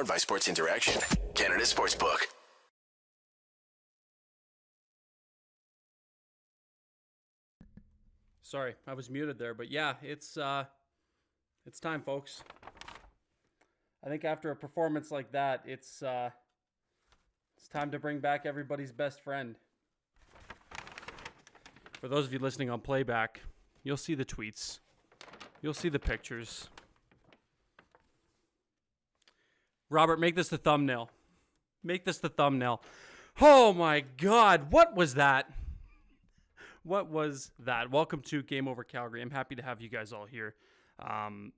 Powered by Sports Interaction, Canada Sportsbook. Sorry, I was muted there, but yeah, it's time, folks. I think after a performance like that, it's time to bring back everybody's best friend. For those of you listening on playback, you'll see the tweets. You'll see the pictures. Robert, make this the thumbnail. Make this the thumbnail. Oh my God, what was that? What was that? Welcome to Game Over Calgary. I'm happy to have you guys all here. I'm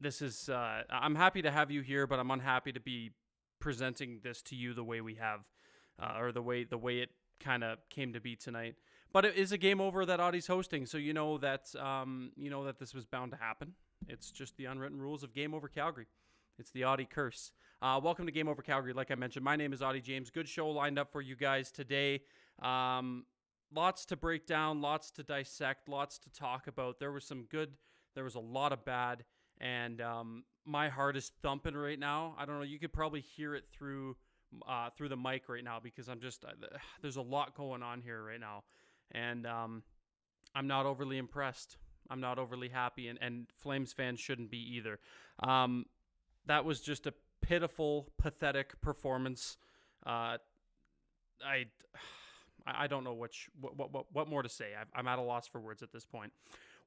happy to have you here, but I'm unhappy to be presenting this to you the way we have, or the way it kind of came to be tonight. But it is a game over that Auddie's hosting, so you know that this was bound to happen. It's just the unwritten rules of Game Over Calgary. It's the Auddie curse. Welcome to Game Over Calgary. Like I mentioned, my name is Auddie James. Good show lined up for you guys today. Lots to break down, lots to dissect, lots to talk about. There was some good, there was a lot of bad, and my heart is thumping right now. I don't know, you could probably hear it through the mic right now because there's a lot going on here right now. And I'm not overly impressed. I'm not overly happy, and Flames fans shouldn't be either. That was just a pitiful, pathetic performance. I don't know what more to say. I'm at a loss for words at this point.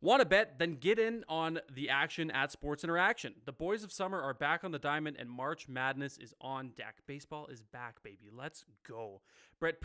Want to bet? Then get in on the action at Sports Interaction. The boys of summer are back on the diamond, and March Madness is on deck. Baseball is back, baby. Let's go. Bet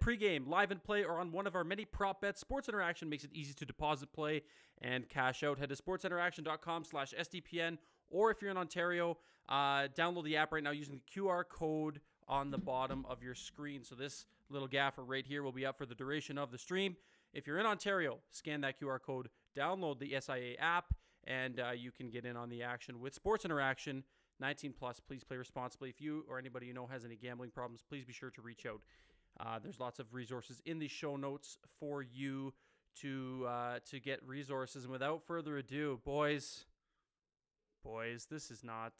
pregame, live and play, or on one of our many prop bets. Sports Interaction makes it easy to deposit, play, and cash out. Head to sportsinteraction.com/SDPN, or if you're in Ontario, download the app right now using the QR code on the bottom of your screen. So this little gaffer right here will be up for the duration of the stream. If you're in Ontario, scan that QR code, download the SIA app, and you can get in on the action with Sports Interaction. 19 plus, please play responsibly. If you or anybody you know has any gambling problems, please be sure to reach out. There's lots of resources in the show notes for you to get resources. And without further ado, boys, this is not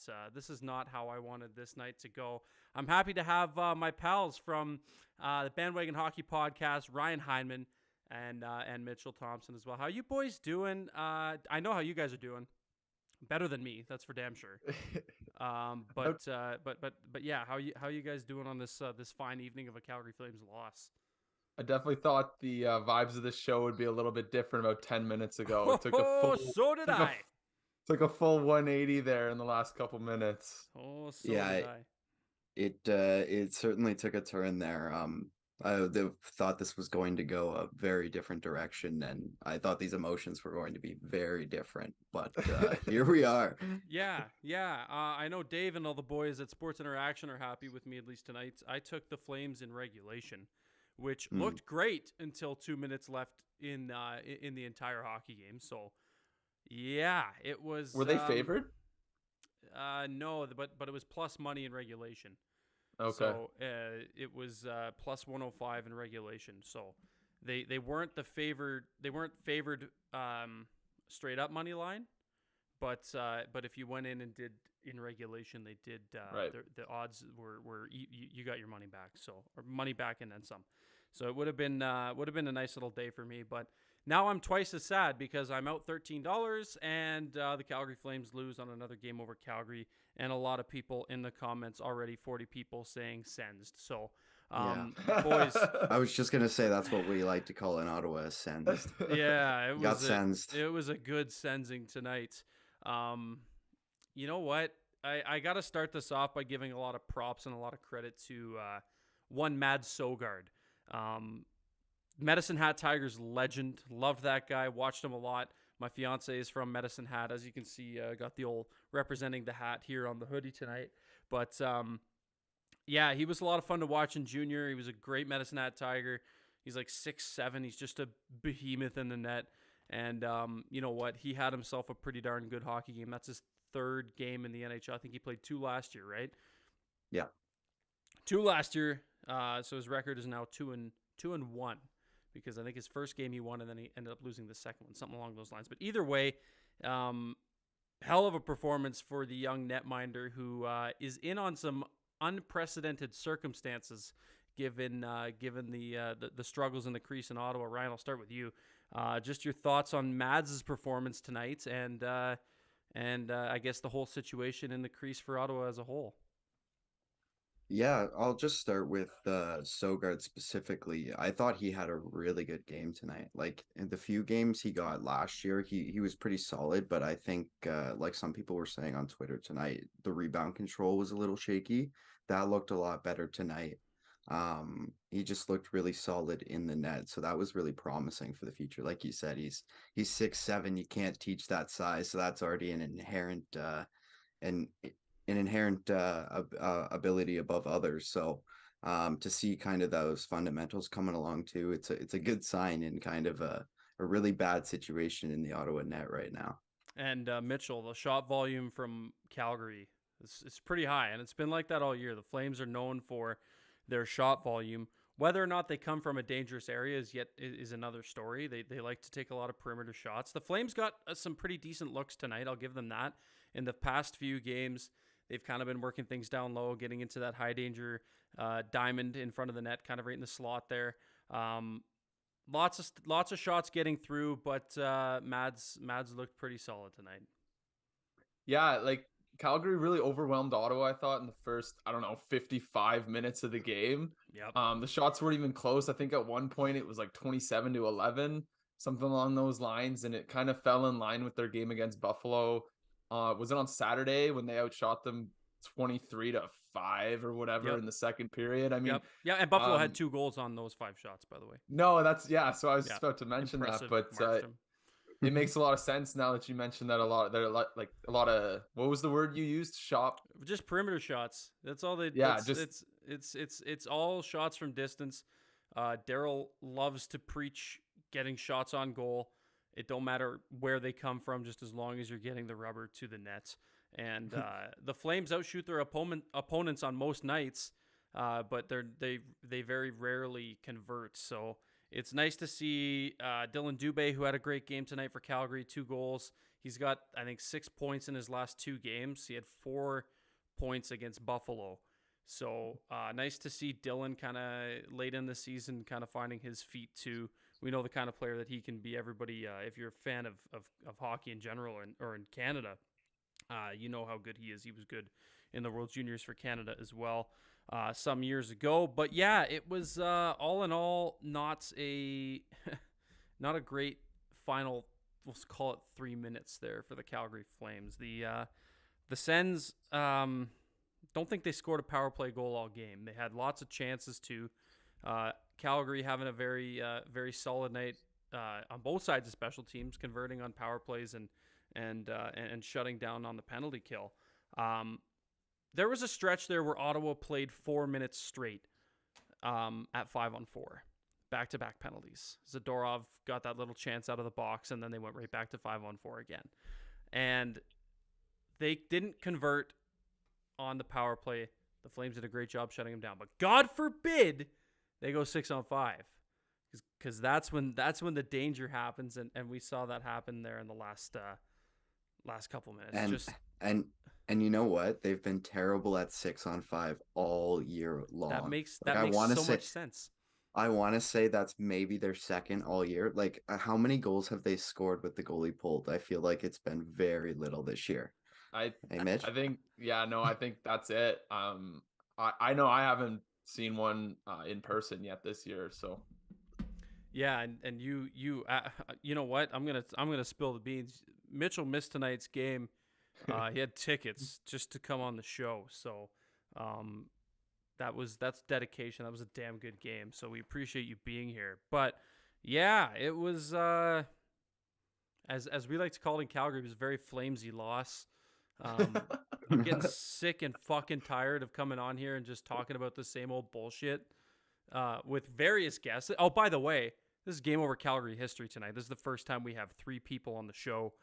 how I wanted this night to go. I'm happy to have my pals from the Bandwagon Hockey Podcast, Ryan Heineman and Mitchell Thompson as well. How you boys doing? I know how you guys are doing. Better than me, that's for damn sure. But yeah, how you guys doing on this fine evening of a Calgary Flames loss? I definitely thought the vibes of this show would be a little bit different about 10 minutes ago. It took took a full 180 there in the last couple minutes. Did I. It certainly took a turn there. I thought this was going to go a very different direction, and I thought these emotions were going to be very different, but here we are. Yeah. I know Dave and all the boys at Sports Interaction are happy with me, at least tonight. I took the Flames in regulation, which looked great until 2 minutes left in the entire hockey game. So, yeah, it was. Were they favored? No, but it was plus money in regulation. Okay. So it was plus 105 in regulation. So they weren't the favored. They weren't favored straight up money line, but if you went in and did in regulation, they did. Right. The odds were you got your money back. So or money back and then some. So it would have been a nice little day for me, but. Now I'm twice as sad because I'm out $13 and the Calgary Flames lose on another Game Over Calgary, and a lot of people in the comments already, 40 people saying sensed. So, boys. I was just going to say that's what we like to call in Ottawa, sensed. Yeah, it got sensed. It was a good sensing tonight. You know what? I got to start this off by giving a lot of props and a lot of credit to one Mad Sogard. Medicine Hat Tigers legend. Loved that guy. Watched him a lot. My fiance is from Medicine Hat. As you can see, got the old representing the hat here on the hoodie tonight. But, yeah, he was a lot of fun to watch in junior. He was a great Medicine Hat Tiger. He's like 6'7". He's just a behemoth in the net. And you know what? He had himself a pretty darn good hockey game. That's his third game in the NHL. I think he played 2 last year, right? Yeah. 2 last year. So his record is now 2-1. Because I think his first game he won, and then he ended up losing the second one, something along those lines. But either way, hell of a performance for the young netminder who is in on some unprecedented circumstances given the struggles in the crease in Ottawa. Ryan, I'll start with you. Just your thoughts on Mads' performance tonight and I guess the whole situation in the crease for Ottawa as a whole. Yeah, I'll just start with Sogard specifically. I thought he had a really good game tonight. Like in the few games he got last year, he was pretty solid, but I think like some people were saying on Twitter tonight, the rebound control was a little shaky. That looked a lot better tonight. He just looked really solid in the net, so that was really promising for the future. Like you said, he's 6'7". You can't teach that size, so that's already an inherent an ability above others. So to see kind of those fundamentals coming along too, it's a good sign in kind of a really bad situation in the Ottawa net right now. And Mitchell, the shot volume from Calgary is pretty high, and it's been like that all year. The Flames are known for their shot volume. Whether or not they come from a dangerous area is another story. They like to take a lot of perimeter shots. The Flames got some pretty decent looks tonight. I'll give them that. In the past few games, they've kind of been working things down low, getting into that high danger diamond in front of the net, kind of right in the slot there. Lots of shots getting through, but Mads looked pretty solid tonight. Yeah, like Calgary really overwhelmed Ottawa, I thought, in the first, 55 minutes of the game. Yep. The shots weren't even close. I think at one point it was like 27-11, something along those lines, and it kind of fell in line with their game against Buffalo. Was it on Saturday when they outshot them 23-5 or whatever in the second period? I mean, yeah, and Buffalo had 2 goals on those 5 shots, by the way. No, that's so I was just about to mention Impressive, that, but it makes a lot of sense now that you mentioned that. There are like a lot of, what was the word you used? Just perimeter shots. That's all they. Yeah, it's all shots from distance. Daryl loves to preach getting shots on goal. It don't matter where they come from, just as long as you're getting the rubber to the net. And the Flames outshoot their opponents on most nights, but they very rarely convert. So it's nice to see Dylan Dubé, who had a great game tonight for Calgary, 2 goals. He's got, I think, 6 points in his last 2 games. He had 4 points against Buffalo. So nice to see Dylan kind of late in the season kind of finding his feet too. We know the kind of player that he can be. Everybody, if you're a fan of hockey in general or in Canada, you know how good he is. He was good in the World Juniors for Canada as well some years ago. But yeah, it was all in all not a great final. We'll call it 3 minutes there for the Calgary Flames. The Sens don't think they scored a power play goal all game. They had lots of chances to. Calgary having a very solid night on both sides of special teams, converting on power plays and shutting down on the penalty kill. There was a stretch there where Ottawa played 4 minutes straight at 5-on-4, back-to-back penalties. Zadorov got that little chance out of the box, and then they went right back to 5-on-4 again. And they didn't convert on the power play. The Flames did a great job shutting them down. But God forbid they go 6-on-5, because that's when the danger happens, and we saw that happen there in the last couple minutes. And you know what? They've been terrible at 6-on-5 all year long. That makes so much sense. I want to say that's maybe their second all year. Like, how many goals have they scored with the goalie pulled? I feel like it's been very little this year. Hey, Mitch? I think, I think that's it. I know I haven't seen one in person yet this year, so. Yeah, and you know what? I'm gonna spill the beans. Mitchell missed tonight's game. He had tickets just to come on the show, so that's dedication. That was a damn good game. So we appreciate you being here. But yeah, it was as we like to call it in Calgary, it was a very flamesy loss. I'm getting sick and fucking tired of coming on here and just talking about the same old bullshit with various guests. Oh, by the way, this is Game Over Calgary history tonight. This is the first time we have 3 people on the show.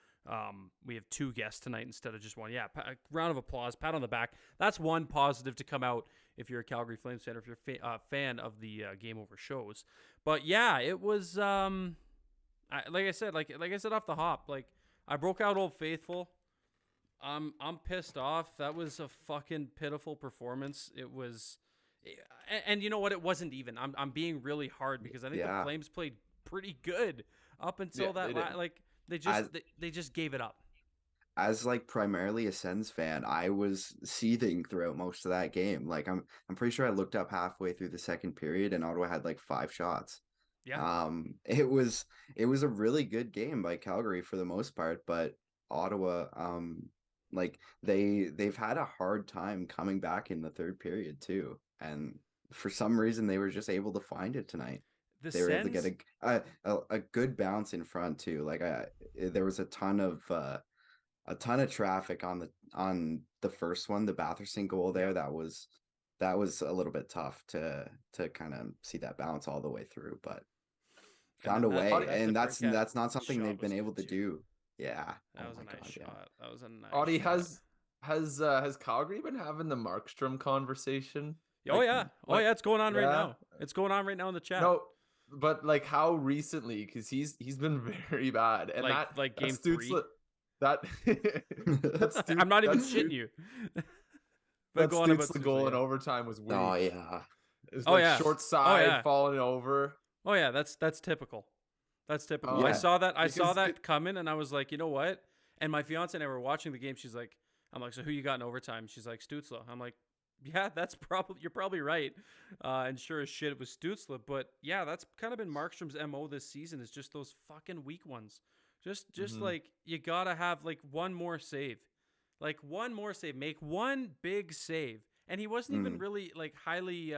We have 2 guests tonight instead of just 1. Yeah, round of applause, pat on the back. That's one positive to come out if you're a Calgary Flames fan or if you're a fan of the Game Over shows. But yeah, it was like I said off the hop. Like, I broke out Old Faithful. I'm pissed off. That was a fucking pitiful performance. It was, and you know what? It wasn't even. I'm being really hard because I think the Yeah. Flames played pretty good up until Yeah, that. they did. Like As they just gave it up. as like primarily a Sens fan, I was seething throughout most of that game. Like I'm pretty sure I looked up halfway through the second period and Ottawa had like 5 shots. Yeah. It was a really good game by Calgary for the most part, but Ottawa, like they've had a hard time coming back in the third period too, and for some reason they were just able to find it tonight. The They were able to get Sens. a good bounce in front too. Like there was a ton of traffic on the first one, the Batherson goal there. That was a little bit tough to kind of see that bounce all the way through, but And found then a way, that and DeBrincat that's not something shot they've was been able good to too. do. Yeah. That Oh was a my nice God, yeah. shot. That was a nice Auddie, shot. has Calgary been having the Markstrom conversation? Oh Like yeah. Oh what? yeah. It's going on right Yeah. now. It's going on right now in the chat. No, but like how recently? Because he's been very bad, and Like that game 3. Stutzla, that I'm not even that shitting you. But that go on about Stutzla Stutzla, goal in yeah. overtime was weak. Oh yeah. It was Oh like yeah. short Oh side yeah. falling over. Oh yeah. That's typical. That's typical. I Yeah. saw that. I saw Because that coming, and I was like, you know what? And my fiance and I were watching the game. She's like, I'm like, so who you got in overtime? She's like, Stutzla. I'm like, yeah, you're probably right. And sure as shit, it was Stutzla. But yeah, that's kind of been Markstrom's MO this season, is just those fucking weak ones. Just Mhm. like, you gotta have like one more save. Like one more save. Make one big save. And he wasn't even Mm. really like highly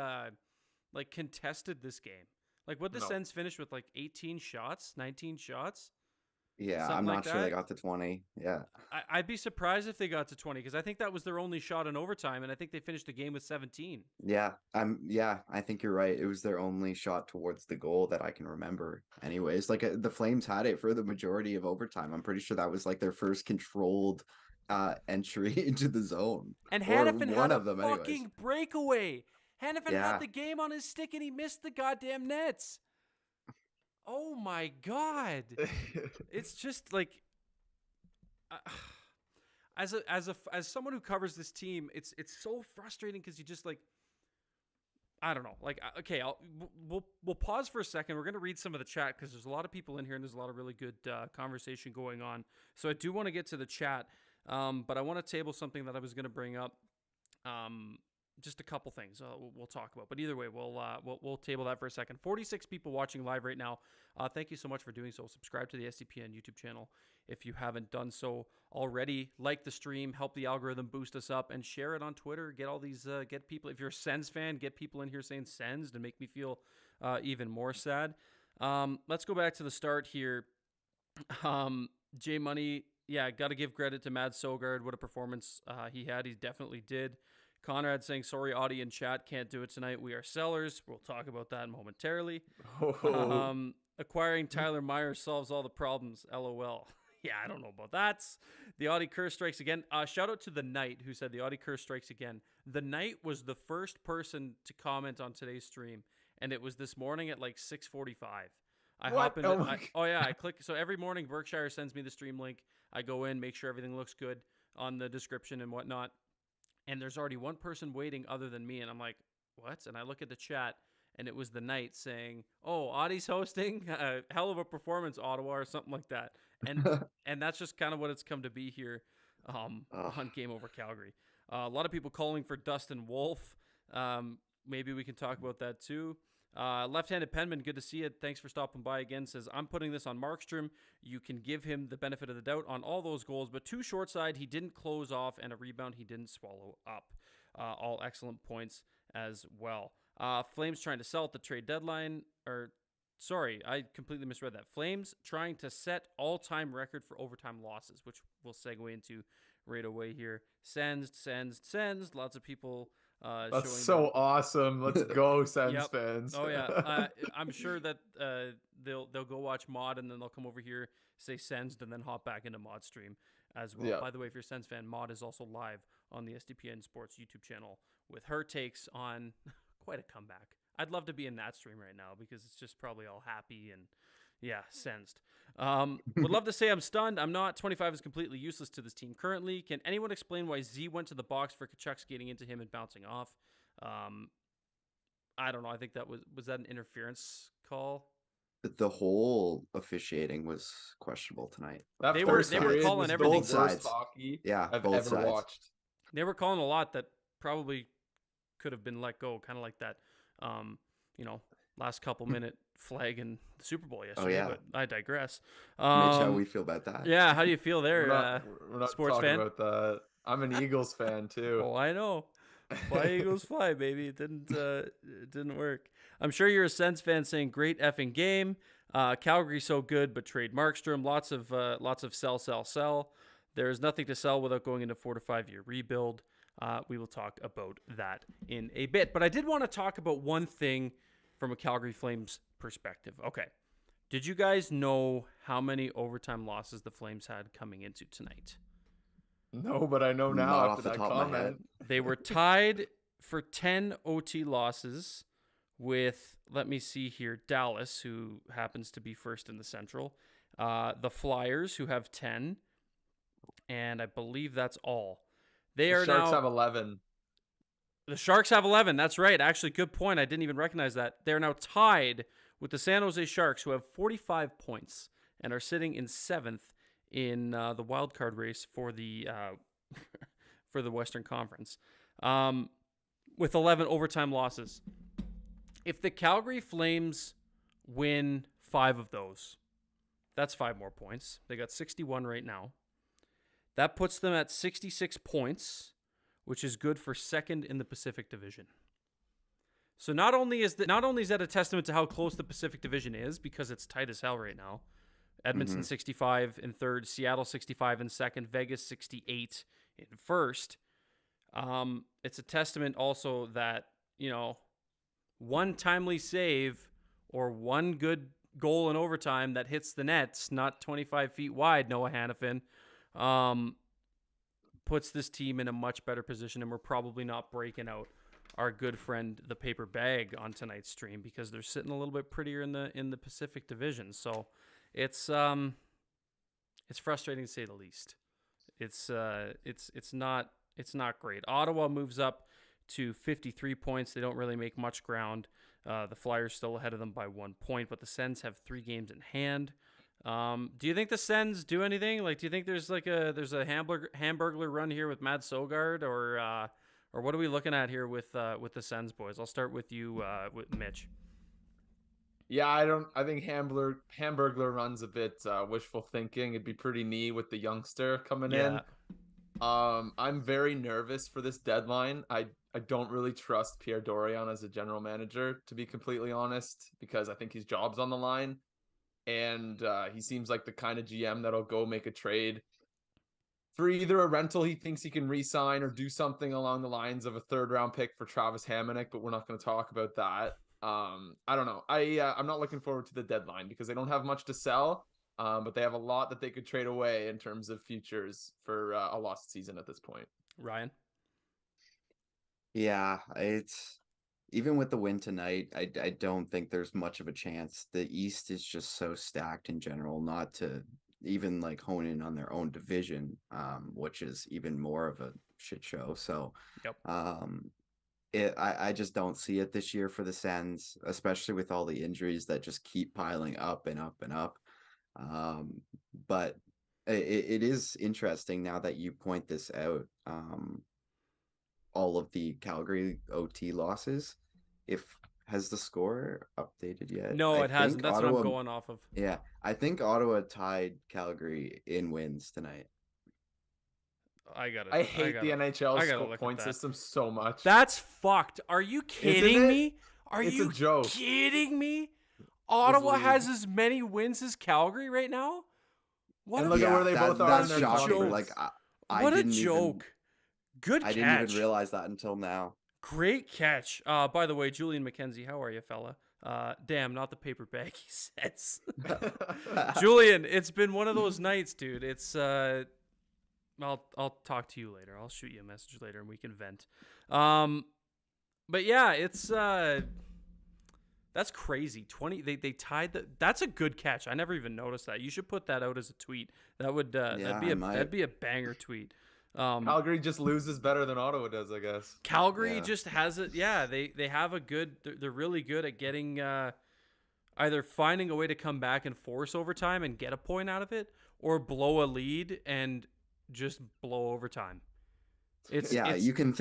like contested this game. Like what the No. Sens finished with, like 18 shots, 19 shots, Yeah, something I'm like not sure they that. got to 20. Yeah. I'd be surprised if they got to 20 because I think that was their only shot in overtime, and I think they finished the game with 17. Yeah, I think you're right. It was their only shot towards the goal that I can remember. Anyways, like the Flames had it for the majority of overtime. I'm pretty sure that was like their first controlled entry into the zone. And Or Hannafin one had a of them anyways. fucking breakaway. Hannafin Yeah. had the game on his stick and he missed the goddamn nets. Oh my god. It's just like as someone who covers this team, it's so frustrating because you just like, I don't know. Like, okay, we'll pause for a second. We're gonna read some of the chat because there's a lot of people in here and there's a lot of really good conversation going on. So I do want to get to the chat, but I want to table something that I was gonna bring up. Just a couple things we'll talk about, but either way, we'll table that for a second. 46 people watching live right now. Thank you so much for doing so. Subscribe to the SCPN YouTube channel if you haven't done so already. Like the stream, help the algorithm boost us up, and share it on Twitter. Get all these, get people. If you're a Sens fan, get people in here saying Sens to make me feel even more sad. Let's go back to the start here. J Money, yeah, got to give credit to Mad Sogard. What a performance he had. He definitely did. Conrad saying, sorry, Auddie and chat can't do it tonight. We are sellers. We'll talk about that momentarily. Oh. Acquiring Tyler Myers solves all the problems. LOL. Yeah, I don't know about that. The Auddie curse strikes again. Shout out to the Knight who said the Auddie curse strikes again. The Knight was the first person to comment on today's stream, and it was this morning at like 6:45. I hop in. I click. So every morning, Berkshire sends me the stream link. I go in, make sure everything looks good on the description and whatnot. And there's already one person waiting other than me. And I'm like, what? And I look at the chat, and it was the Knight saying, oh, Auddie's hosting? Hell of a performance, Ottawa, or something like that. And that's just kind of what it's come to be here on Game Over Calgary. A lot of people calling for Dustin Wolf. Maybe we can talk about that too. Left-handed Penman, good to see you. Thanks for stopping by again. Says, I'm putting this on Markstrom. You can give him the benefit of the doubt on all those goals, but too short side, he didn't close off, and a rebound he didn't swallow up. All excellent points as well. Flames trying to sell at the trade deadline, sorry, I completely misread that. Flames trying to set all-time record for overtime losses, which we'll segue into right away here. Sends. Lots of people That's so awesome. Let's go, Sens Yep. fans. Oh yeah, I'm sure that they'll go watch Mod and then they'll come over here, say Sens, and then hop back into Mod stream as well. Yeah. By the way, if you're a Sens fan, Mod is also live on the SDPN Sports YouTube channel with her takes on quite a comeback. I'd love to be in that stream right now because it's just probably all happy and yeah, sensed. Would love to say I'm stunned. I'm not. 25 is completely useless to this team currently. Can anyone explain why Z went to the box for Kachuk skating into him and bouncing off? I don't know. I think that was that an interference call? The whole officiating was questionable tonight. That They first were period calling was the everything. worst Both sides. hockey Yeah, I've both ever sides. watched. They were calling a lot that probably could have been let go, kind of like that, last couple minute flag in the Super Bowl yesterday. yeah. But I digress. Mitch, how we feel about that? Yeah, how do you feel there, We're not sports talking fan? about that. I'm an Eagles fan too. Oh, I know. Fly Eagles fly, baby. It didn't work. I'm sure you're a Sens fan saying great effing game. Calgary's so good, but trade Markstrom. Lots of sell. There's nothing to sell without going into 4 to 5 year rebuild. We will talk about that in a bit. But I did want to talk about one thing from a Calgary Flames perspective. Okay. Did you guys know how many overtime losses the Flames had coming into tonight? No, but I know now Not after off the that top of my head. comment. They were tied for 10 OT losses with, let me see here, Dallas, who happens to be first in the Central, the Flyers, who have 10, and I believe that's all. The Sharks have 11. The Sharks have 11. That's right. Actually, good point. I didn't even recognize that. They're now tied with the San Jose Sharks, who have 45 points and are sitting in 7th in the wild card race for the for the Western Conference, with 11 overtime losses. If the Calgary Flames win 5 of those, that's 5 more points. They got 61 right now. That puts them at 66 points, which is good for second in the Pacific Division. So not only is that a testament to how close the Pacific Division is, because it's tight as hell right now. Edmonton 65 in third, Seattle 65 in second, Vegas 68 in first. It's a testament also that, one timely save or one good goal in overtime that hits the nets, not 25 feet wide, Noah Hannafin, puts this team in a much better position, and we're probably not breaking out our good friend the paper bag on tonight's stream because they're sitting a little bit prettier in the Pacific Division. So it's frustrating to say the least. It's not great. Ottawa moves up to 53 points. They don't really make much ground. The Flyers still ahead of them by 1 point, but the Sens have 3 games in hand. Do you think the Sens do anything? Like, do you think there's a Hamburglar run here with Matt Sogard, or what are we looking at here with the Sens boys? I'll start with you, with Mitch. Yeah, I think Hamburglar runs a bit wishful thinking. It'd be pretty neat with the youngster coming in. I'm very nervous for this deadline. I don't really trust Pierre Dorion as a general manager, to be completely honest, because I think his job's on the line. And he seems like the kind of GM that'll go make a trade for either a rental he thinks he can re-sign or do something along the lines of a 3rd-round pick for Travis Hamonic, but we're not going to talk about that. I don't know. I'm not looking forward to the deadline because they don't have much to sell, but they have a lot that they could trade away in terms of futures for a lost season at this point. Ryan? Yeah, it's even with the win tonight, I don't think there's much of a chance. The East is just so stacked in general, not to even like hone in on their own division, which is even more of a shit show. So, yep. I just don't see it this year for the Sens, especially with all the injuries that just keep piling up and up and up. But it is interesting now that you point this out. All of the Calgary OT losses. Has the score updated yet? No, it hasn't. That's what I'm going off of. Yeah, I think Ottawa tied Calgary in wins tonight. I hate the NHL point system so much. That's fucked. Are you kidding me? It's a joke. Kidding me? Ottawa has as many wins as Calgary right now? What? And look at where they both are in their shocking. Like, what a joke. Good catch. I didn't even realize that until now. Great catch. By the way, Julian McKenzie, how are you, fella? Damn, not the paper bag, he says. Julian, it's been one of those nights, dude. It's I'll talk to you later. I'll shoot you a message later and we can vent. But yeah, it's That's crazy. 20. They tied the. That's a good catch. I never even noticed that. You should put that out as a tweet. That would that'd be a banger tweet. Calgary just loses better than Ottawa does, I guess. Calgary just has it. Yeah, they have a good. They're really good at getting either finding a way to come back and force overtime and get a point out of it, or blow a lead and just blow overtime. You can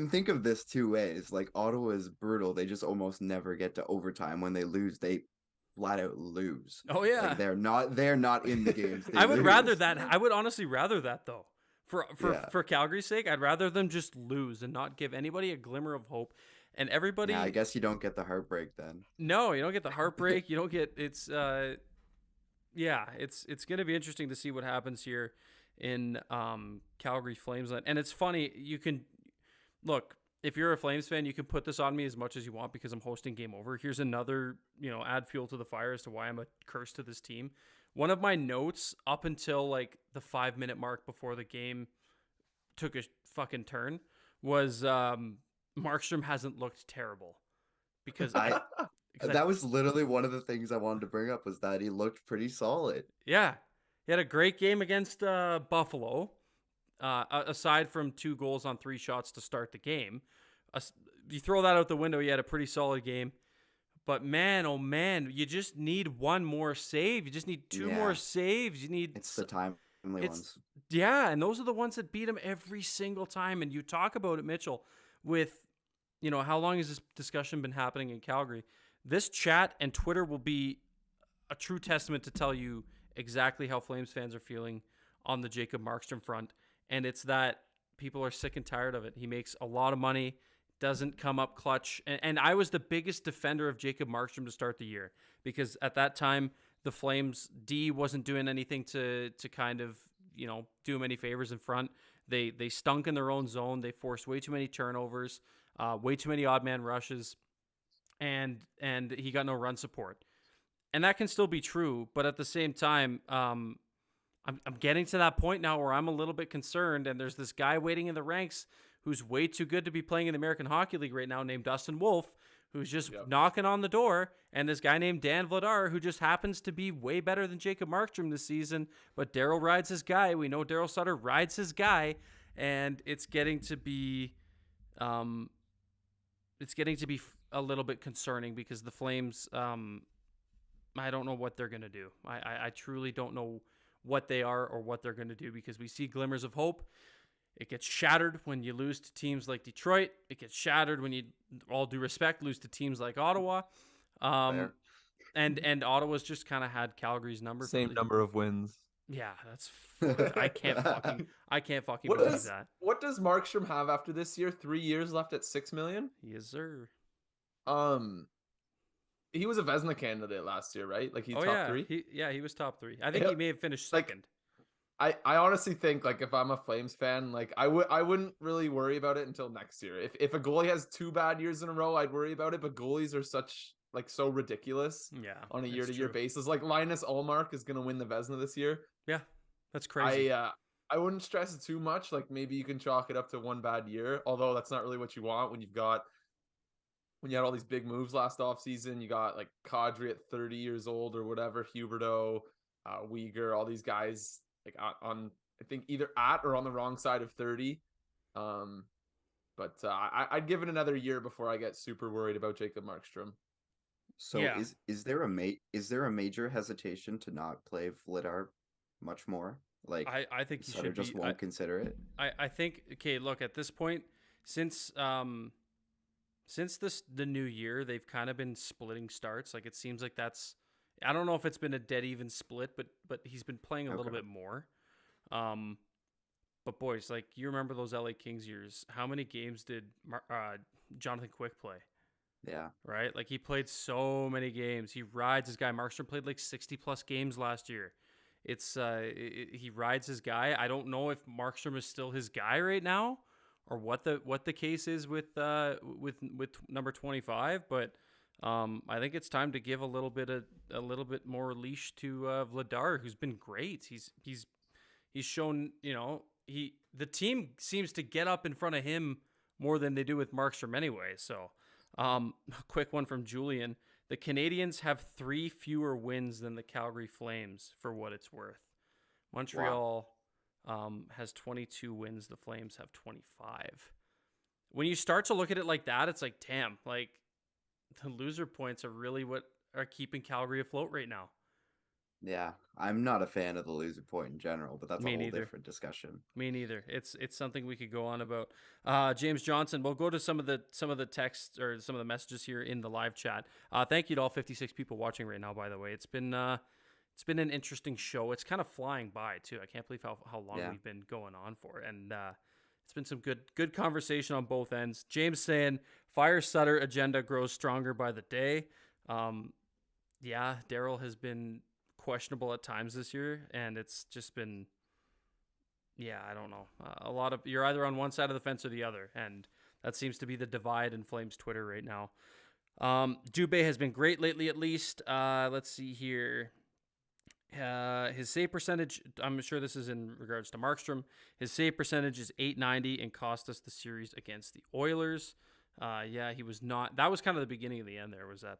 think of this two ways. Like, Ottawa is brutal. They just almost never get to overtime. When they lose, they flat out lose. Oh yeah, like, they're not in the games. I would rather that. I would honestly rather that though. For Calgary's sake, I'd rather them just lose and not give anybody a glimmer of hope. And everybody, I guess you don't get the heartbreak then. No, you don't get the heartbreak. You don't get it's going to be interesting to see what happens here in Calgary Flames land. And it's funny, you can look, if you're a Flames fan, you can put this on me as much as you want because I'm hosting Game Over. Here's another, add fuel to the fire as to why I'm a curse to this team. One of my notes up until like the 5-minute mark before the game took a fucking turn was Markstrom hasn't looked terrible because that was literally one of the things I wanted to bring up, was that he looked pretty solid. Yeah. He had a great game against Buffalo, aside from 2 goals on 3 shots to start the game. You throw that out the window, he had a pretty solid game. But man, oh man, you just need one more save. You just need 2 more saves. It's the timely ones. Yeah, and those are the ones that beat him every single time. And you talk about it, Mitchell, with, how long has this discussion been happening in Calgary? This chat and Twitter will be a true testament to tell you exactly how Flames fans are feeling on the Jacob Markstrom front. And it's that people are sick and tired of it. He makes a lot of money, doesn't come up clutch. And I was the biggest defender of Jacob Markstrom to start the year because at that time, the Flames D wasn't doing anything to kind of, do him any favors in front. They stunk in their own zone. They forced way too many turnovers, way too many odd man rushes, and he got no run support. And that can still be true, but at the same time, I'm getting to that point now where I'm a little bit concerned, and there's this guy waiting in the ranks who's way too good to be playing in the American Hockey League right now named Dustin Wolf, who's just knocking on the door, and this guy named Dan Vladar, who just happens to be way better than Jacob Markstrom this season, but Daryl rides his guy. We know Daryl Sutter rides his guy, and it's getting to be a little bit concerning because the Flames, I don't know what they're going to do. I truly don't know what they are or what they're going to do because we see glimmers of hope. It gets shattered when you lose to teams like Detroit. It gets shattered when you, all due respect, lose to teams like Ottawa. And Ottawa's just kind of had Calgary's number. Same number of wins. Yeah, that's I can't fucking believe that. What does Markstrom have after this year? 3 years left at $6 million? Yes, sir. He was a Vezina candidate last year, right? Like, top 3? He was top 3. I think he may have finished second. I honestly think, like, if I'm a Flames fan, like, I wouldn't really worry about it until next year. If a goalie has 2 bad years in a row, I'd worry about it. But goalies are so ridiculous on a year-to-year basis. Like, Linus Ullmark is going to win the Vezina this year. Yeah, that's crazy. I wouldn't stress it too much. Like, maybe you can chalk it up to 1 bad year, although that's not really what you want when you had all these big moves last offseason. You got, like, Kadri at 30 years old or whatever, Huberdeau, Uyghur, all these guys, like, on I think either at or on the wrong side of 30. But I'd give it another year before I get super worried about Jacob Markstrom. So is there a major hesitation to not play Vladar much more? Like, I think he Sutter should just won't consider it. I think, okay, look, at this point, since the new year, they've kind of been splitting starts. Like, it seems like I don't know if it's been a dead even split, but he's been playing a little bit more. But boys, like, you remember those LA Kings years? How many games did Jonathan Quick play? Yeah. Right? Like, he played so many games. He rides his guy. Markstrom played like 60 plus games last year. He rides his guy. I don't know if Markstrom is still his guy right now or what the case is with number 25, but I think it's time to give a little bit more leash to Vladar, who's been great. He's shown, the team seems to get up in front of him more than they do with Markstrom anyway. So, a quick one from Julian. The Canadiens have 3 fewer wins than the Calgary Flames, for what it's worth. Montreal has 22 wins. The Flames have 25. When you start to look at it like that, it's like, damn, like the loser points are really what are keeping Calgary afloat right now. Yeah, I'm not a fan of the loser point in general, but that's Me a whole neither. different discussion. Me neither. It's something we could go on about. James Johnson. We'll go to some of the texts or some of the messages here in the live chat. Thank you to all 56 people watching right now. By the way, it's been an interesting show. It's kind of flying by too. I can't believe how long we've been going on for, and it's been some good conversation on both ends. James saying Fire Sutter agenda grows stronger by the day. Yeah, Daryl has been questionable at times this year, and it's just been, I don't know. A lot of, you're either on one side of the fence or the other, and that seems to be the divide in Flames Twitter right now. Dubé has been great lately, at least. Let's see here. His save percentage, I'm sure this is in regards to Markstrom. His save percentage is .890 and cost us the series against the Oilers. He was not. That was kind of the beginning of the end there, was that?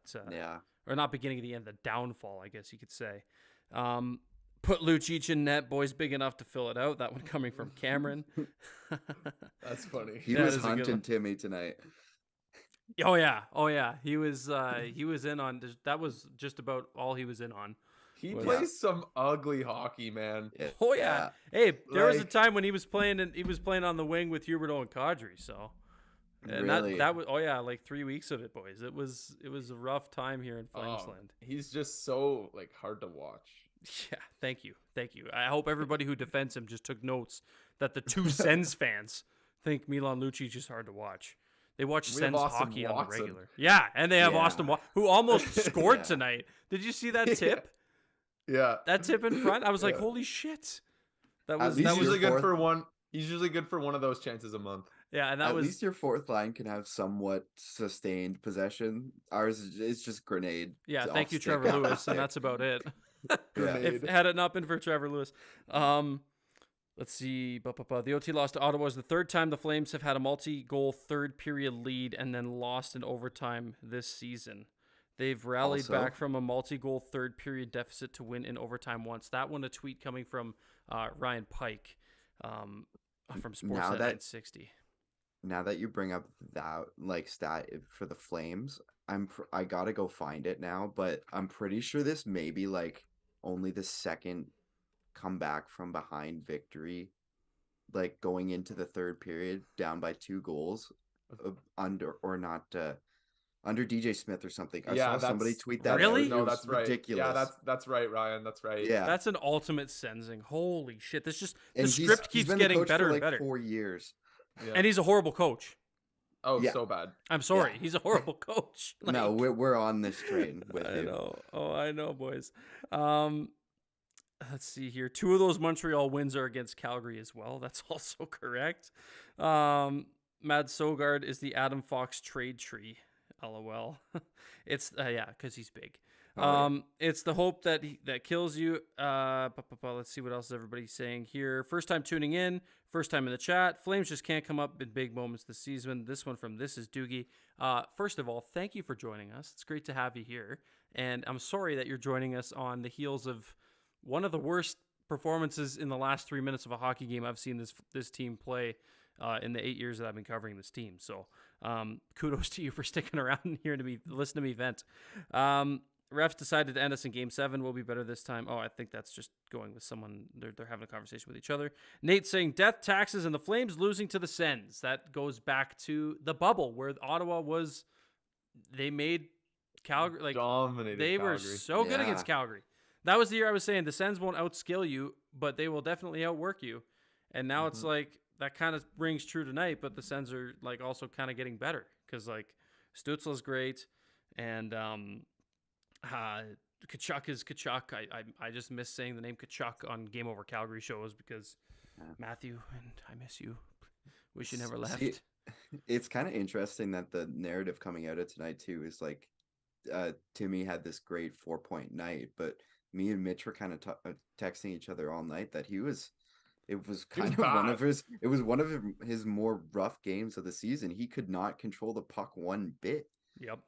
Or not beginning of the end, the downfall, I guess you could say. Put Lucic in net, boys big enough to fill it out. That one coming from Cameron. That's funny. He was hunting Timmy tonight. Oh yeah. He was in on. That was just about all he was in on. He plays some ugly hockey, man. Oh yeah. Hey, there was a time when he was playing on the wing with Huberdeau and Kadri, so. And really? that was like 3 weeks of it, boys. It was a rough time here in Flamesland. He's just so like hard to watch. Yeah, thank you. I hope everybody who defends him just took notes that the two Sens fans think Milan Lucic is hard to watch. They watch Sens hockey on the regular. Yeah, and they have Austin who almost scored tonight. Did you see that tip? Yeah, that tip in front. I was like, holy shit! He's usually good for one. He's usually good for one of those chances a month. Yeah, and at least your fourth line can have somewhat sustained possession. Ours is just grenade. Yeah, thank you, Trevor Lewis, and that's about it. If had it not been for Trevor Lewis. Let's see. The OT loss to Ottawa is the third time the Flames have had a multi-goal third period lead and then lost in overtime this season. They've rallied back from a multi-goal third period deficit to win in overtime once. That one, a tweet coming from Ryan Pike from Sportsnet 960. Now that you bring up that stat for the Flames, I gotta go find it now, but I'm pretty sure this may be only the second comeback from behind victory, going into the third period down by 2 goals, under DJ Smith or something. I saw somebody tweet that. Really? No, that's ridiculous. Right. Yeah, that's right, Ryan. That's right. Yeah, that's an ultimate sensing. Holy shit! This just and the script keeps getting better and better. 4 years. Yeah. And he's a horrible coach. Oh, so bad. I'm sorry. Yeah. He's a horrible coach. No, we're on this train with you. I know. Oh, I know, boys. Let's see here. 2 of those Montreal wins are against Calgary as well. That's also correct. Mad Sogard is the Adam Fox trade tree. LOL. It's because he's big. It's the hope that kills you. Let's see what else everybody's saying here. First time tuning in, first time in the chat. Flames just can't come up in big moments this season. This one from This Is Doogie. First of all, thank you for joining us. It's great to have you here. And I'm sorry that you're joining us on the heels of one of the worst performances in the last 3 minutes of a hockey game I've seen this team play in the 8 years that I've been covering this team. So kudos to you for sticking around here to listen to me vent. Refs decided to end us in Game 7. We'll be better this time. Oh, I think that's just going with someone. They're having a conversation with each other. Nate saying death, taxes, and the Flames losing to the Sens. That goes back to the bubble where Ottawa was. They made Calgary dominated. They Calgary. Were so good against Calgary. That was the year I was saying the Sens won't outskill you, but they will definitely outwork you. And now it's that kind of rings true tonight. But the Sens are also kind of getting better because Stützle's great and Kachuk is Kachuk. I just miss saying the name Kachuk on Game Over Calgary shows because Matthew, and I miss you. Wish you never left. See, it's kind of interesting that the narrative coming out of tonight too is Timmy had this great 4-point night, but me and Mitch were kind of texting each other all night that it was one of his more rough games of the season. He could not control the puck one bit. Yep.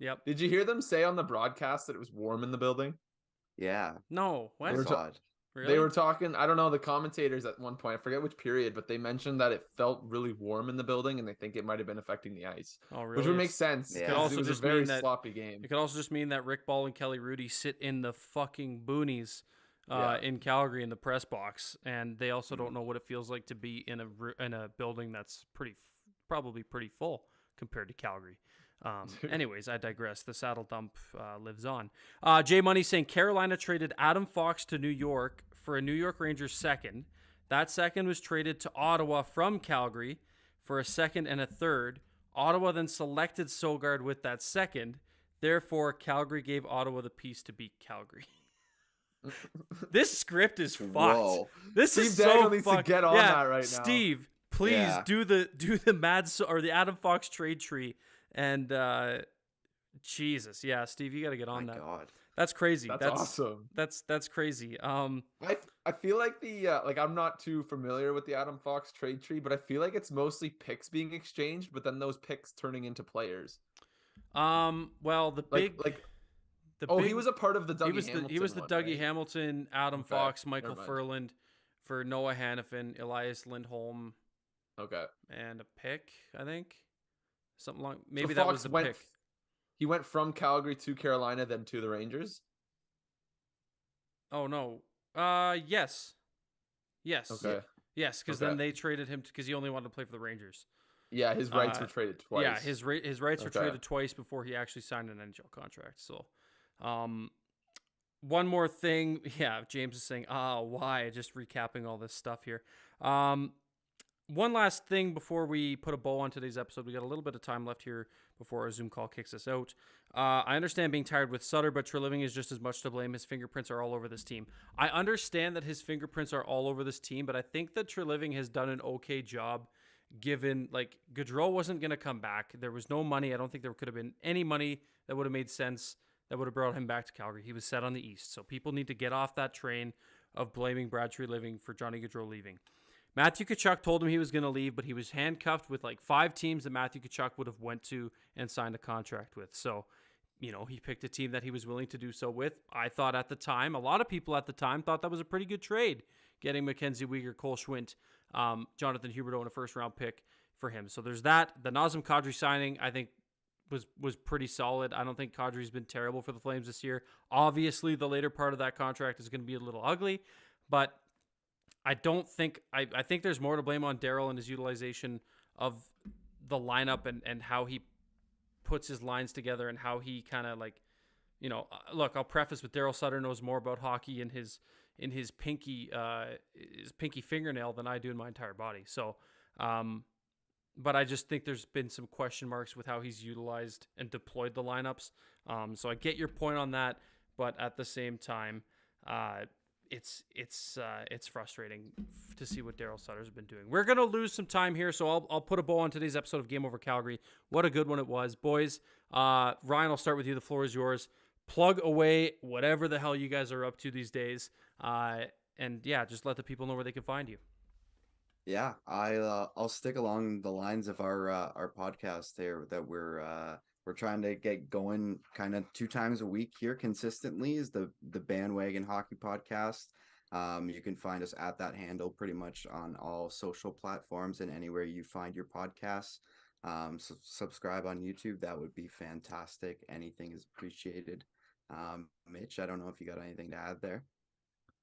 Yep. Did you hear them say on the broadcast that it was warm in the building? Yeah, No. What? that's odd. Really? They were talking, I don't know, the commentators at one point, I forget which period, but they mentioned that it felt really warm in the building and they think it might have been affecting the ice. Oh, really? Which would make sense. Yeah. Could also it was just a very mean that- sloppy game. It could also just mean that Rick Ball and Kelly Rudy sit in the fucking boonies Yeah. in Calgary in the press box, and they also Mm-hmm. don't know what it feels like to be in a building that's probably pretty full compared to Calgary. Anyways, I digress. The saddle dump lives on. Jay Money saying Carolina traded Adam Fox to New York for a New York Rangers second. That second was traded to Ottawa from Calgary for a second and a third. Ottawa then selected Sogard with that second. Therefore, Calgary gave Ottawa the piece to beat Calgary. This script is fucked. Whoa. This Steve is Dangle so needs to fucked. get on that right now. Steve, please Yeah. do the or the Adam Fox trade tree and Jesus, yeah, Steve, you got to get on My that. God. That's crazy. That's awesome. That's crazy. I feel like I'm not too familiar with the Adam Fox trade tree, but I feel like it's mostly picks being exchanged, but then those picks turning into players. Well, the Like big like the oh, big, he was a part of the Dougie Hamilton. he was the one, Dougie right? Hamilton, Adam Okay, Fox, Michael never mind. Furland for Noah Hannafin, Elias Lindholm, Okay. and a pick, I think. Something like So maybe that Fox was the went, pick. He went from Calgary to Carolina, then to the Rangers. Oh no. Yes. Yes. Okay. Yes, because Okay. then they traded him because he only wanted to play for the Rangers. Yeah, his rights Uh, were traded twice. Yeah, his rights were Okay. traded twice before he actually signed an NHL contract. So, one more thing. Yeah, James is saying, why? Just recapping all this stuff here. One last thing before we put a bow on today's episode. We got a little bit of time left here before our Zoom call kicks us out. I understand being tired with Sutter, but Treliving is just as much to blame. His fingerprints are all over this team. I understand that his fingerprints are all over this team, but I think that Treliving has done an okay job given, like, Gaudreau wasn't going to come back. There was no money. I don't think there could have been any money that would have made sense that would have brought him back to Calgary. He was set on the East. So people need to get off that train of blaming Brad Treliving for Johnny Gaudreau leaving. Matthew Tkachuk told him he was going to leave, but he was handcuffed with like 5 teams that Matthew Tkachuk would have went to and signed a contract with. So, he picked a team that he was willing to do so with. I thought at the time, a lot of people at the time thought that was a pretty good trade, getting Mackenzie Weegar, Cole Schwindt, Jonathan Huberdeau, and a first-round pick for him. So there's that. The Nazem Kadri signing, I think, was pretty solid. I don't think Kadri's been terrible for the Flames this year. Obviously, the later part of that contract is going to be a little ugly, but I don't think I think there's more to blame on Daryl and his utilization of the lineup and how he puts his lines together and how he kind of look, I'll preface with Daryl Sutter knows more about hockey in his pinky fingernail than I do in my entire body. So, but I just think there's been some question marks with how he's utilized and deployed the lineups. So I get your point on that, but at the same time, it's frustrating to see what Daryl Sutter's been doing. We're gonna lose some time here, so I'll put a bow on today's episode of Game Over Calgary. What a good one it was, boys. Ryan, I'll start with you. The floor is yours. Plug away whatever the hell you guys are up to these days, and yeah, just let the people know where they can find you. Yeah, I'll stick along the lines of our podcast there that we're trying to get going kind of 2 times a week here consistently is the Bandwagon Hockey Podcast. You can find us at that handle pretty much on all social platforms and anywhere you find your podcasts. So subscribe on YouTube. That would be fantastic. Anything is appreciated. Mitch, I don't know if you got anything to add there.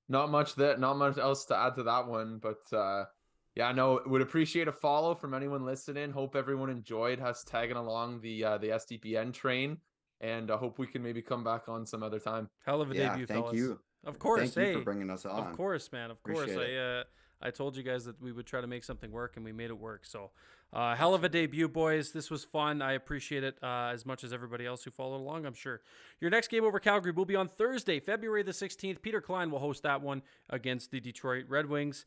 Not much else to add to that one, but yeah, no, would appreciate a follow from anyone listening. Hope everyone enjoyed us tagging along the SDPN train, and I hope we can maybe come back on some other time. Hell of a Yeah, debut, thank fellas. you. Of course, Thank you for bringing us on. Of course, man. Of course. Appreciate I told you guys that we would try to make something work, and we made it work. So, hell of a debut, boys. This was fun. I appreciate it as much as everybody else who followed along, I'm sure. Your next Game Over Calgary will be on Thursday, February the 16th. Peter Klein will host that one against the Detroit Red Wings.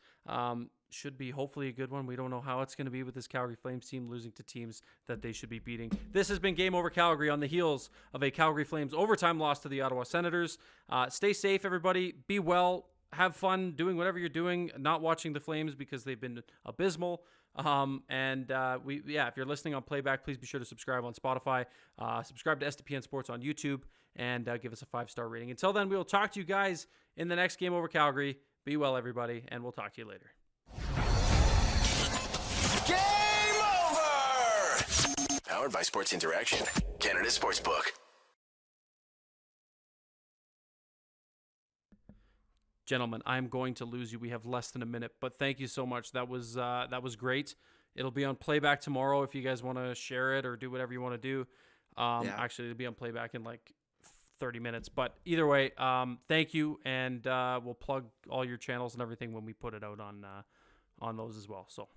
Should be hopefully a good one. We don't know how it's going to be with this Calgary Flames team losing to teams that they should be beating. This has been Game Over Calgary on the heels of a Calgary Flames overtime loss to the Ottawa Senators. Stay safe, everybody. Be well. have fun doing whatever you're doing, not watching the Flames because they've been abysmal. If you're listening on playback, please be sure to subscribe on Spotify, subscribe to SDPN Sports on YouTube, and give us a 5-star rating. Until then, we will talk to you guys in the next game over Calgary. Be well, everybody, and we'll talk to you later. Game over! Powered by Sports Interaction, Canada Sportsbook. Gentlemen, I'm going to lose you. We have less than a minute, but thank you so much. That was great. It'll be on playback tomorrow if you guys want to share it or do whatever you want to do. Actually, it'll be on playback in like 30 minutes. But either way, thank you, and we'll plug all your channels and everything when we put it out on those as well. So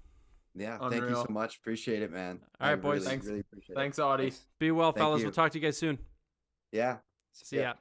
yeah, thank you so much. Appreciate it, man. All right, boys. Really, Thanks. Really appreciate Thanks, it. Auddie. Be well, Thank fellas. you. We'll talk to you guys soon. Yeah. See ya.